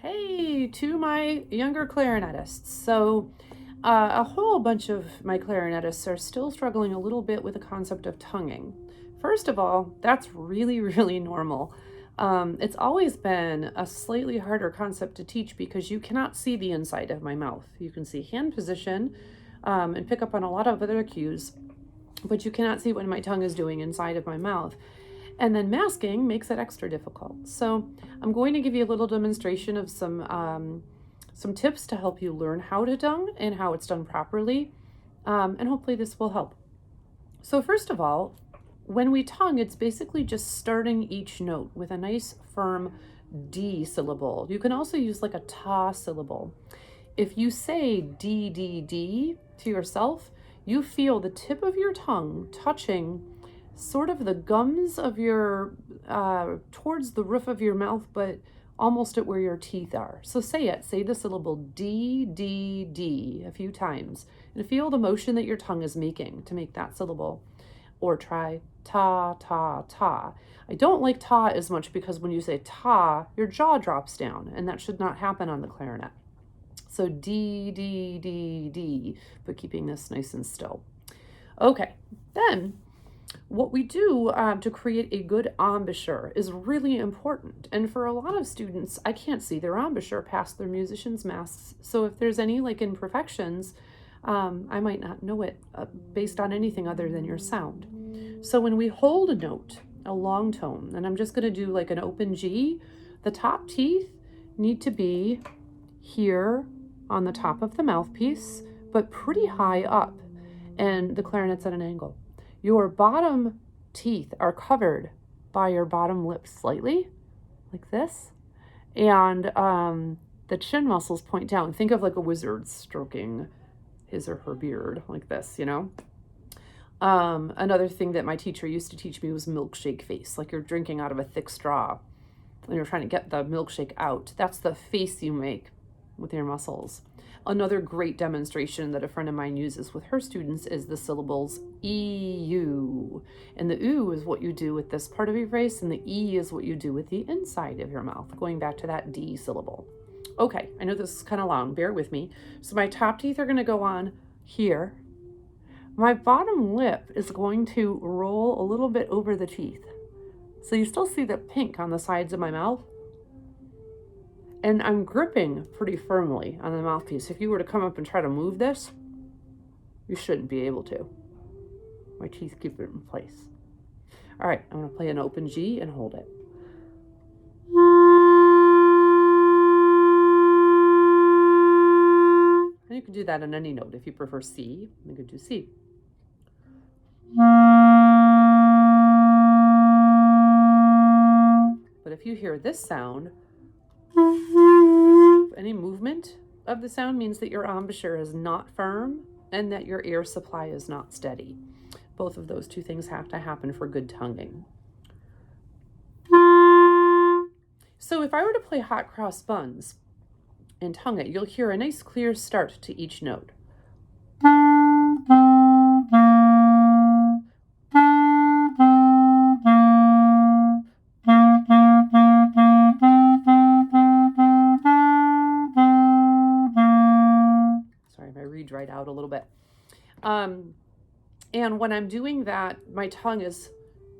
Hey, to my younger clarinetists. A whole bunch of my clarinetists are still struggling a little bit with the concept of tonguing. First of all, that's really, really normal. It's always been a slightly harder concept to teach because you cannot see the inside of my mouth. You can see hand position and pick up on a lot of other cues, but you cannot see what my tongue is doing inside of my mouth. And then masking makes it extra difficult. So I'm going to give you a little demonstration of some tips to help you learn how to tongue and how it's done properly. And hopefully this will help. So first of all, when we tongue, it's basically just starting each note with a nice firm D syllable. You can also use like a ta syllable. If you say D, D, D to yourself, you feel the tip of your tongue touching sort of the gums of your, towards the roof of your mouth, but almost at where your teeth are. So say the syllable D, D, D a few times and feel the motion that your tongue is making to make that syllable. Or try ta, ta, ta. I don't like ta as much because when you say ta, your jaw drops down and that should not happen on the clarinet. So D, D, D, D, but keeping this nice and still. Okay, then what we do to create a good embouchure is really important. And for a lot of students, I can't see their embouchure past their musician's masks. So if there's any like imperfections, I might not know it based on anything other than your sound. So when we hold a note, a long tone, and I'm just going to do like an open G, the top teeth need to be here on the top of the mouthpiece, but pretty high up, and the clarinet's at an angle. Your bottom teeth are covered by your bottom lip slightly, like this, and the chin muscles point down. Think of like a wizard stroking his or her beard like this, you know? Another thing that my teacher used to teach me was milkshake face, like you're drinking out of a thick straw and you're trying to get the milkshake out. That's the face you make with your muscles. Another great demonstration that a friend of mine uses with her students is the syllables E-U. And the U is what you do with this part of your face, and the E is what you do with the inside of your mouth, going back to that D syllable. Okay, I know this is kind of long, bear with me. So my top teeth are going to go on here. My bottom lip is going to roll a little bit over the teeth. So you still see the pink on the sides of my mouth. And I'm gripping pretty firmly on the mouthpiece. If you were to come up and try to move this, you shouldn't be able to. My teeth keep it in place. All right, I'm going to play an open G and hold it. And you can do that on any note. If you prefer C, you could do C. But if you hear this sound, any movement of the sound means that your embouchure is not firm and that your air supply is not steady. Both of those two things have to happen for good tonguing. So if I were to play hot cross buns and tongue it, you'll hear a nice clear start to each note. Right out a little bit. And when I'm doing that, my tongue is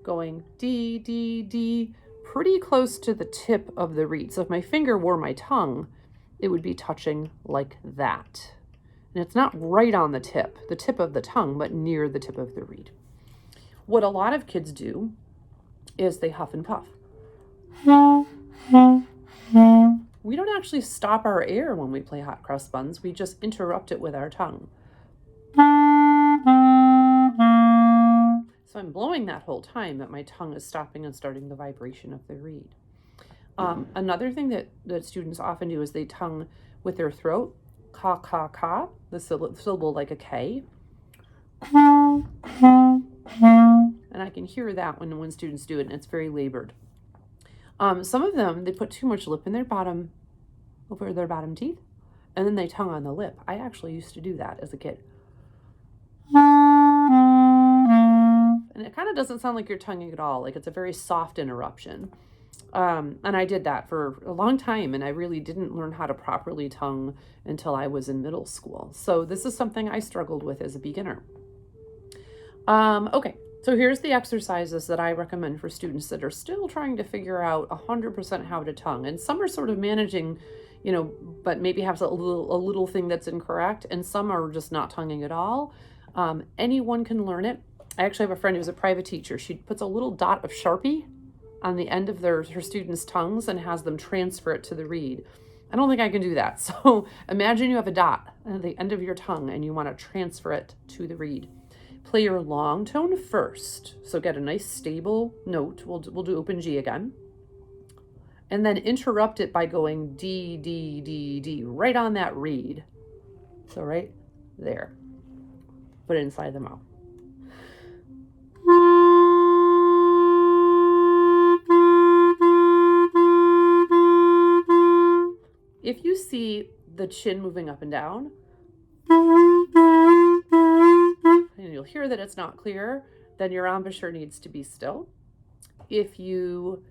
going D, D, D, pretty close to the tip of the reed. So if my finger were my tongue, it would be touching like that. And it's not right on the tip of the tongue, but near the tip of the reed. What a lot of kids do is they huff and puff. We don't actually stop our air when we play hot cross buns. We just interrupt it with our tongue. So I'm blowing that whole time, but my tongue is stopping and starting the vibration of the reed. Another thing that students often do is they tongue with their throat. Ka, ka, ka, the syllable like a K. And I can hear that when students do it, and it's very labored. Some of them, they put too much lip in over their bottom teeth, and then they tongue on the lip. I actually used to do that as a kid. And it kind of doesn't sound like you're tonguing at all, like it's a very soft interruption. And I did that for a long time, and I really didn't learn how to properly tongue until I was in middle school. So this is something I struggled with as a beginner. Okay, so here's the exercises that I recommend for students that are still trying to figure out 100% how to tongue. And some are sort of managing, but maybe have a little thing that's incorrect, and some are just not tonguing at all. Anyone can learn it. I actually have a friend who's a private teacher. She puts a little dot of Sharpie on the end of her students' tongues and has them transfer it to the reed. I don't think I can do that. So imagine you have a dot at the end of your tongue and you want to transfer it to the reed. Play your long tone first. So get a nice stable note. We'll do open G again. And then interrupt it by going D, D, D, D, right on that reed. So right there. Put it inside the mouth. If you see the chin moving up and down, and you'll hear that it's not clear, then your embouchure needs to be still. If you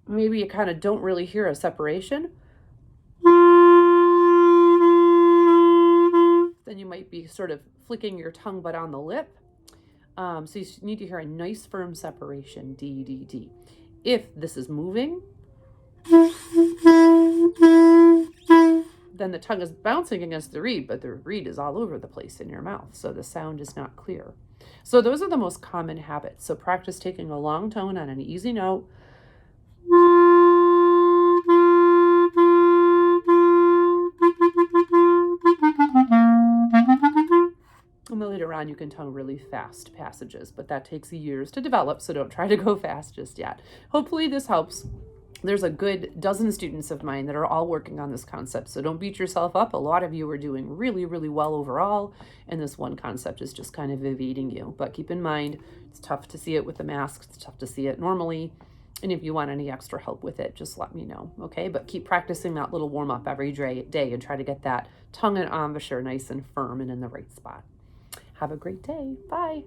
maybe you kind of don't really hear a separation, then you might be sort of flicking your tongue but on the lip. So you need to hear a nice firm separation, D, D, D. If this is moving, then the tongue is bouncing against the reed, but the reed is all over the place in your mouth, so the sound is not clear. So those are the most common habits. So practice taking a long tone on an easy note. And then later on, you can tongue really fast passages, but that takes years to develop, so don't try to go fast just yet. Hopefully this helps. There's a good dozen students of mine that are all working on this concept, so don't beat yourself up. A lot of you are doing really, really well overall, and this one concept is just kind of evading you. But keep in mind, it's tough to see it with the mask. It's tough to see it normally. And if you want any extra help with it, just let me know, okay? But keep practicing that little warm-up every day and try to get that tongue and embouchure nice and firm and in the right spot. Have a great day. Bye.